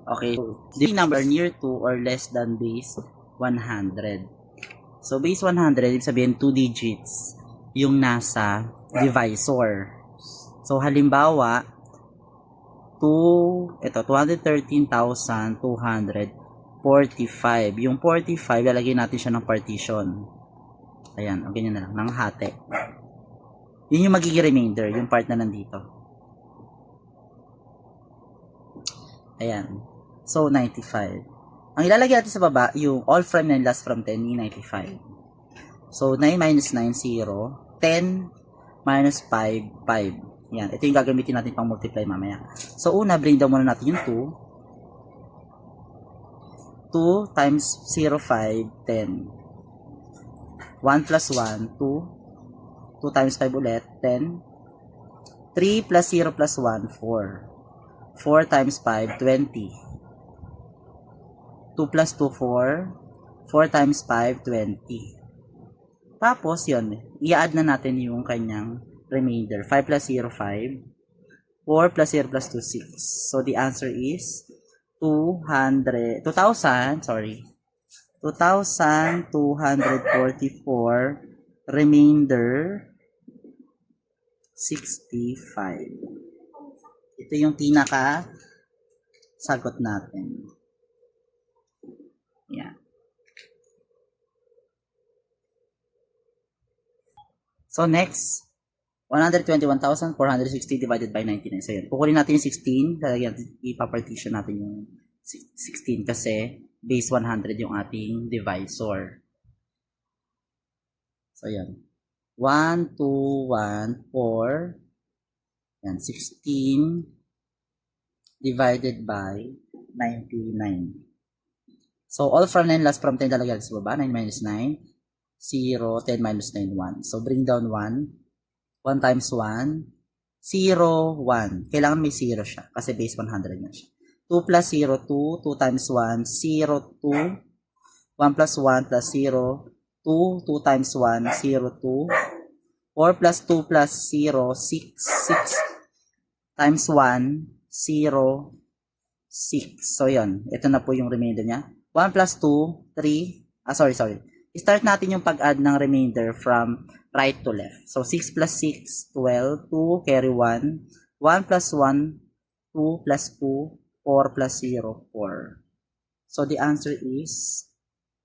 Okay, so the number near to or less than base 100. So base 100, ibig sabihin 2 digits yung nasa divisor. So halimbawa, ito 213,245. Yung 45, lalagyan natin siya ng partition. Ayan, o ganyan na lang, ng hati. Yun yung magiging remainder, yung part na nandito. Ayan. So, 95. Ang ilalagay natin sa baba, yung all from 9, last from 10, 95. So, 9 minus 9, 0. 10 minus 5, 5. Yan. Ito yung gagamitin natin pang multiply mamaya. So, una, bring down muna natin yung 2. 2 times 0, 5, 10. 1 plus 1, 2. 2 times 5 ulit, 10. 3 plus 0 plus 1, 4. 4 times 5, 20. 2 plus 2, 4. 4 times 5, 20. Tapos, yun, i-add na natin yung kanyang remainder. 5 plus 0, 5. 4 plus 0 plus 2, 6. So, the answer is 2,244 remainder 65. Ito yung pinaka sagot natin. Yeah. So next, 121,460 divided by 99. So yun, kukunin natin yung 16, ipapartition natin yung 16 kasi base 100 yung ating divisor. So yan. 1, 2, 1, 4. Yan, 16 divided by 99. So, all from 9, last from 10 talaga sa baba. 9 minus 9, 0, 10 minus 9, 1. So, bring down 1. 1 times 1, 0, 1. Kailangan may 0 siya kasi base 100 na siya. 2 plus 0, 2. 2 times 1, 0, 2. 1 plus 1 plus 0, 2. 2 times 1, 0, 2. 4 plus 2 plus 0, 6. 6 times 1, 0, 6. So, yun. Ito na po yung remainder niya. 1 plus 2, 3. Sorry. Start natin yung pag-add ng remainder from right to left. So, 6 plus 6, 12. 2, carry 1. 1 plus 1, 2 plus 2. 4 plus 0, 4. So, the answer is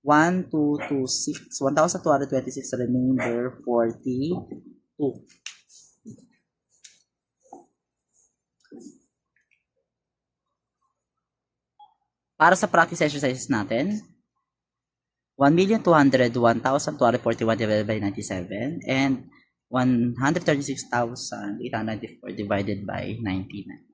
1,226. 1,226 remainder 42. Para sa practice exercises natin, 1,201,241 divided by 97 and 136,894 divided by 99.